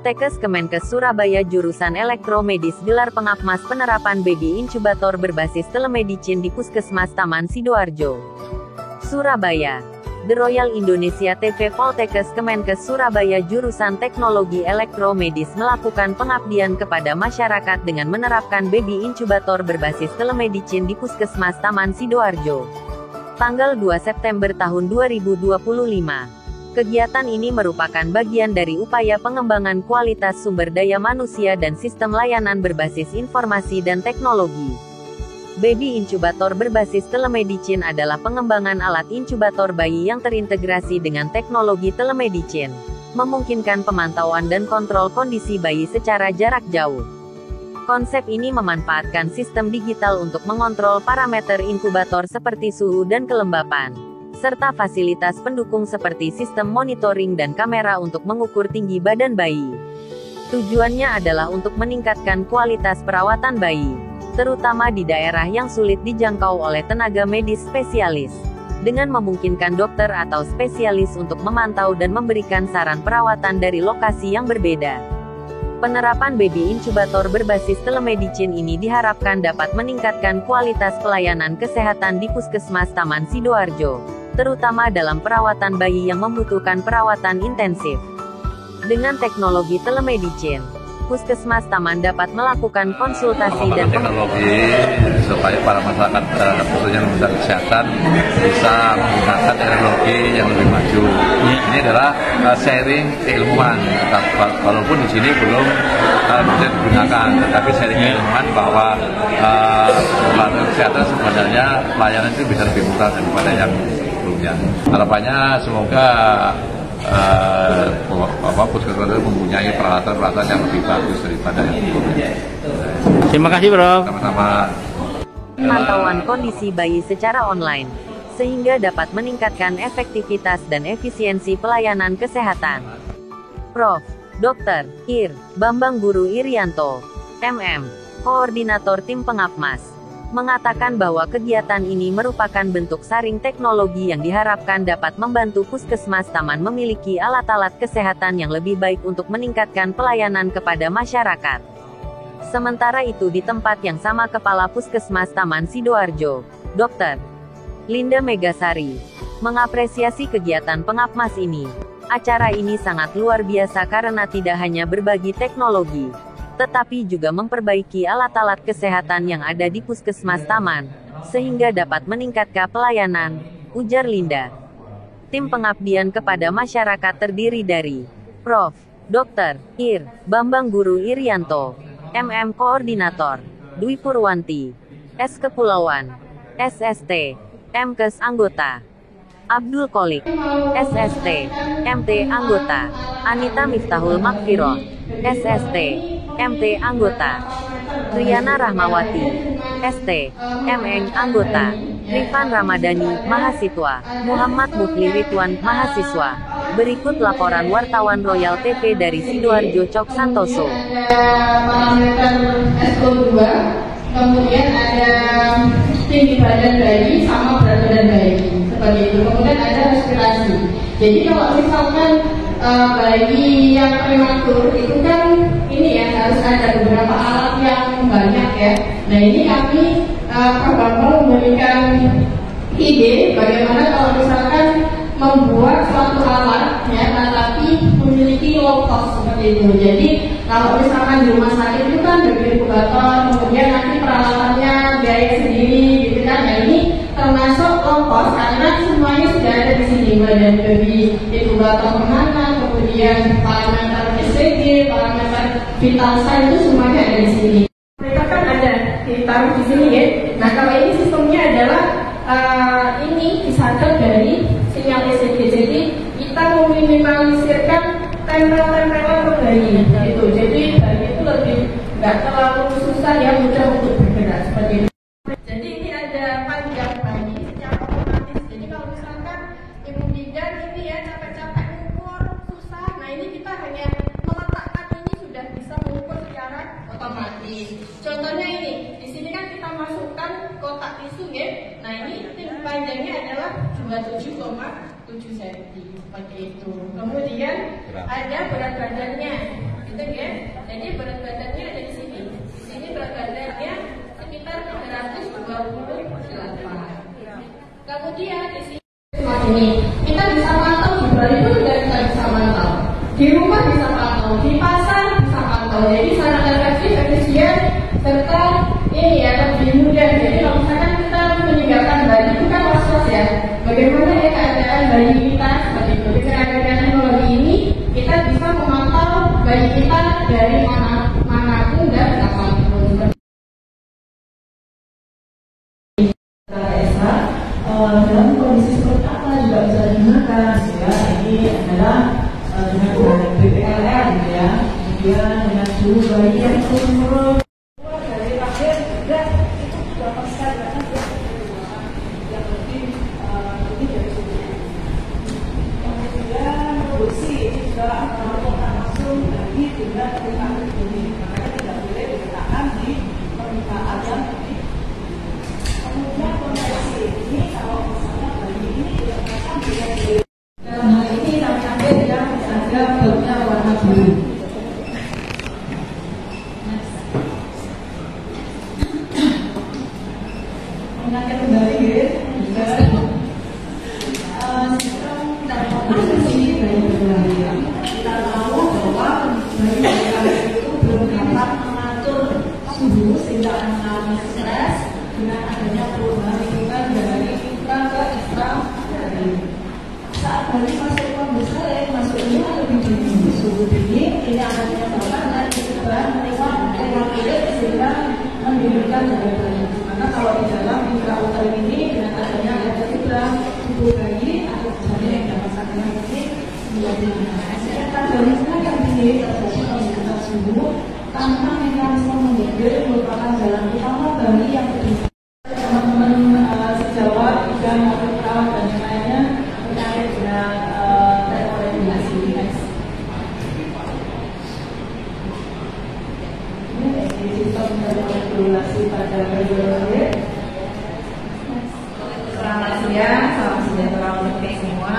Poltekkes Kemenkes Surabaya jurusan Elektromedis gelar pengapmas penerapan baby incubator berbasis telemedicine di Puskesmas Taman Sidoarjo, Surabaya. The Royal Indonesia TV Poltekkes Kemenkes Surabaya jurusan Teknologi Elektromedis melakukan pengabdian kepada masyarakat dengan menerapkan baby incubator berbasis telemedicine di Puskesmas Taman Sidoarjo, tanggal 2 September tahun 2025. Kegiatan ini merupakan bagian dari upaya pengembangan kualitas sumber daya manusia dan sistem layanan berbasis informasi dan teknologi. Baby incubator berbasis telemedicine adalah pengembangan alat inkubator bayi yang terintegrasi dengan teknologi telemedicine, memungkinkan pemantauan dan kontrol kondisi bayi secara jarak jauh. Konsep ini memanfaatkan sistem digital untuk mengontrol parameter inkubator seperti suhu dan kelembapan, serta fasilitas pendukung seperti sistem monitoring dan kamera untuk mengukur tinggi badan bayi. Tujuannya adalah untuk meningkatkan kualitas perawatan bayi, terutama di daerah yang sulit dijangkau oleh tenaga medis spesialis, dengan memungkinkan dokter atau spesialis untuk memantau dan memberikan saran perawatan dari lokasi yang berbeda. Penerapan baby incubator berbasis telemedicine ini diharapkan dapat meningkatkan kualitas pelayanan kesehatan di Puskesmas Taman Sidoarjo, terutama dalam perawatan bayi yang membutuhkan perawatan intensif. Dengan teknologi telemedicine, Puskesmas Taman dapat melakukan konsultasi dan teknologi supaya para masyarakat khususnya yang bisa kesehatan bisa menggunakan teknologi yang lebih maju. Ini adalah sharing keilmuan, walaupun di sini belum bisa digunakan, tetapi sharing keilmuan bahwa kesehatan sebenarnya pelayanan itu bisa lebih murah daripada yang sebelumnya. Harapannya semoga Puskesmas mempunyai peralatan-peralatan yang lebih bagus daripada yang sebelumnya. Terima kasih, Bro. Sama-sama. Pemantauan kondisi bayi secara online, sehingga dapat meningkatkan efektivitas dan efisiensi pelayanan kesehatan. Prof. Dr. Ir. Bambang Guru Irianto, MM, Koordinator Tim Pengapmas, mengatakan bahwa kegiatan ini merupakan bentuk saring teknologi yang diharapkan dapat membantu Puskesmas Taman memiliki alat-alat kesehatan yang lebih baik untuk meningkatkan pelayanan kepada masyarakat. Sementara itu di tempat yang sama Kepala Puskesmas Taman Sidoarjo, Dr. Linda Megasari, mengapresiasi kegiatan pengapmas ini. Acara ini sangat luar biasa karena tidak hanya berbagi teknologi, tetapi juga memperbaiki alat-alat kesehatan yang ada di Puskesmas Taman, sehingga dapat meningkatkan pelayanan, ujar Linda. Tim pengabdian kepada masyarakat terdiri dari Prof. Dr. Ir. Bambang Guru Irianto, MM Koordinator, Dwi Purwanti, S. Kepulauan, SST, MKes anggota, Abdul Qolik, SST, MT anggota, Anita Miftahul Makfiroh, SST, MT anggota, Riana Rahmawati, ST, MN anggota, Rifan Ramadhani, mahasiswa, Muhammad Mufli Ridwan, mahasiswa. Berikut laporan wartawan Royal TV dari Sidoarjo Cok Santoso. Kemudian ada tinggi badan bayi sama berat badan bayi seperti itu. Kemudian ada respirasi. Jadi kalau misalkan bayi yang prematur itu kan ini ya harus ada beberapa alat yang banyak ya. Nah ini kami Bambang memberikan ide bagaimana kalau misalkan membuat suatu alat ya, tetapi memiliki low cost seperti itu. Jadi kalau misalkan di rumah sakit itu kan baby inkubator, kemudian nanti peralatannya biaya sendiri gitu kan. Nah ini termasuk low cost karena semuanya sudah ada di sini, mulai dari baby inkubator mana, kemudian parameter ECG, parameter vital sign itu semuanya ada di sini. Mereka kan ada ditaruh di sini ya. Nah kalau ini sistemnya adalah ini disadap dari sinyal ECG. Jadi kita meminimalisirkan tempel-tempelan ke bayi gitu. Jadi bayi itu lebih nggak terlalu susah ya, mudah untuk bergerak seperti itu. Jadi ini ada panjang bayi secara otomatis. Jadi kalau misalkan ibu bidan ini ya capek-capek mengukur susah, nah ini kita hanya meletakkan ini sudah bisa mengukur secara otomatis. Contohnya ini, di sini kan kita masukkan kotak tisu ya. Nah ini panjangnya adalah 27,7 cm seperti itu. Kemudian ada berat badannya. Di gitu ya. Jadi berat badannya ada di sini. Di sini berat badannya sekitar 328. Kemudian di sini ini kita bisa mantau di Bali pun juga kita bisa mantau. Di rumah bisa mantau, di pasar bisa mantau. Jadi sangat efektif, efisien, serta ini ya lebih mudah. Jadi kalau misalkan kita meninggalkan bayi itu kan was-was ya. Bagaimana ya keadaan bayi kita seperti itu. Dengan adanya teknologi ini kita bisa memantau bayi kita dari manapun dan kapanpun. Dalam kondisi seperti apa juga bisa digunakan ya. Ini adalah dengan BPLR gitu ya, kemudian dengan suhu bayi yang turun dari lahir juga itu berapa sekali yang lebih dari suhu. Kemudian produksi ini juga melakukan langsung dari tingkat permukaan bumi, makanya tidak boleh diletakkan di permukaan yang lebih. Kemudian kondisi ini kalau misalnya bayi ini tidak akan dilihat. Dalam hal ini kami ambil yang ada bautnya warna biru. Mengingatkan kembali juga sistem reproduksi bayi berlahir. Kita tahu bahwa bayi berlahir itu belum dapat mengatur suhu sehingga mengalami stres dengan adanya perubahan lingkungan dari intra ke ekstra. Saat bayi masuk pembesar masuk ini lebih dingin, suhu dingin ini akan menyebabkan dan perubahan lewat kulit sehingga menimbulkan darah bayi. Maka kalau di dalam intrauterin ini dengan adanya ada juga tubuh bayi atau janin yang dapat sakit ini menjadi sedangkan bayinya yang dingin terjadi peningkatan suhu tanpa mekanisme menggigil merupakan jalan utama bayi yang berdiri. Teman-teman sejawat juga maupun perawat dan lainnya terkait dengan terkoordinasi. Ini sistem terkoordinasi pada bayi lahir. Selamat siang, salam sejahtera untuk semua.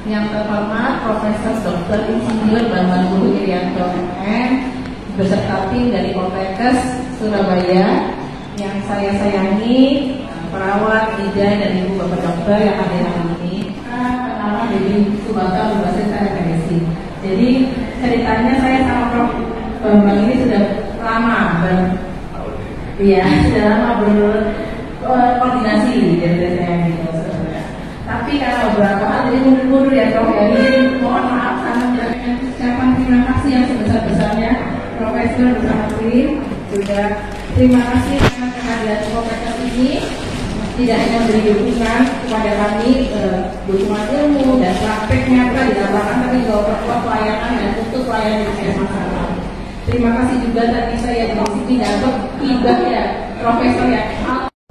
Yang terhormat Profesor Dr. Insinyur Bambang Guru Irianto MM beserta tim dari Poltekkes Surabaya. Yang saya sayangi, perawat, bidan, dan ibu bapak dokter yang hadir hari ini. Pertama Dewi Subaka berbasis telemedicine. Jadi ceritanya saya sama Prof. Bambang ini sudah lama sudah lama berkoordinasi dari saya gitu. Tapi karena beberapa hal jadi mundur ya Prof. Jadi mohon maaf karena menyampaikan ucapan terima kasih yang sebesar-besarnya Profesor bersama tim juga. Terima kasih karena kehadiran Poltekkes ini tidak hanya memberi dukungan kepada kami dukungan ilmu dan prakteknya di lapangan, tapi juga memperkuat pelayanan dan untuk pelayanan di masyarakat. Terima kasih juga tadi saya di sini dapat hibah ya Profesor ya.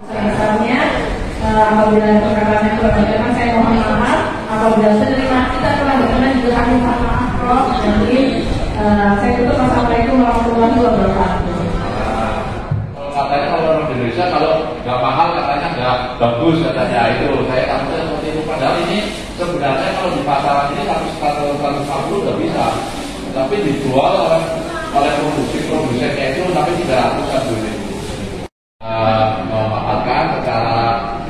Misalnya apabila perkataannya kurang berkenan saya mohon maaf. Apabila senerima kita kurang berkenan juga kami mohon maaf Prof. Jadi saya tutup. Wassalamualaikum warahmatullahi wabarakatuh. Katanya kalau orang Indonesia kalau nggak mahal katanya nggak bagus katanya itu saya takutnya seperti itu. Padahal ini sebenarnya kalau di pasaran ini 150 udah bisa, tapi dijual oleh produsennya itu tapi 300 dulu. Memanfaatkan secara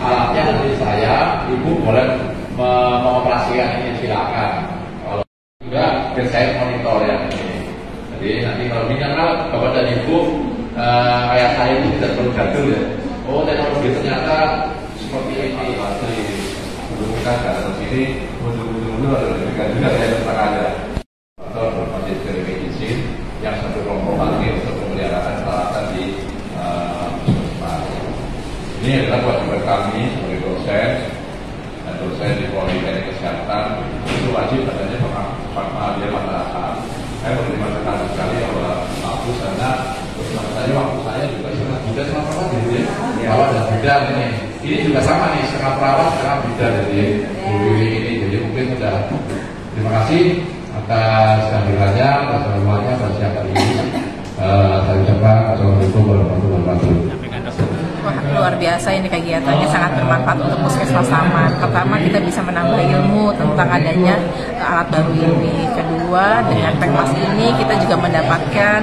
alatnya dari saya, ibu boleh mengoperasikan ini silakan. Kalau juga biar saya monitor ya ini. Jadi nanti kalau misalnya bapak dan ibu kayak saya itu tidak perlu gaduh ya. Oh teknologi ternyata seperti ini asli. Dulu kita datang sini, mundur ada juga saya tentang ada. Atau berbasis telemedicine yang satu kelompok lagi untuk memeliharakan peralatan di puskesmas. Ini adalah kewajiban kami sebagai dosen dan dosen di Politeknik Kesehatan itu wajib adanya pengabdian masyarakat. Saya berterima kasih sekali bahwa aku sana bersama saya waktu saya juga sangat muda sama perawat gitu ya. Perawat dan bidan ini juga sama nih, setengah perawat setengah bidan dari Bu ini. Jadi mungkin sudah terima kasih atas kehadirannya, atas semuanya pada siang hari ini. Saya ucapkan assalamualaikum warahmatullahi wabarakatuh. Wah, luar biasa ini kegiatannya, sangat bermanfaat untuk Puskesmas Taman. Pertama kita bisa menambah ilmu tentang adanya alat baru ini. Kedua kedua, dengan Pekmas ini kita juga mendapatkan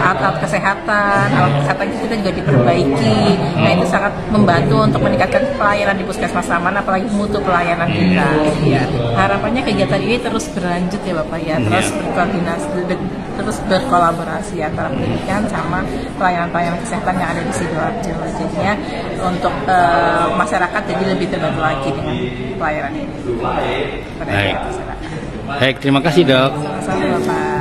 alat-alat kesehatan, kita juga diperbaiki. Nah, itu sangat membantu untuk meningkatkan pelayanan di Puskesmas Taman, apalagi mutu pelayanan kita. Ya. Harapannya kegiatan ini terus berlanjut ya Bapak ya, terus berkoordinasi, terus berkolaborasi antara pendidikan sama pelayanan-pelayanan kesehatan yang ada di Sidoarjo. Jadinya untuk masyarakat jadi lebih terbantu lagi dengan pelayanan ini. Baik, terima kasih Dok. Sama-sama Bapak.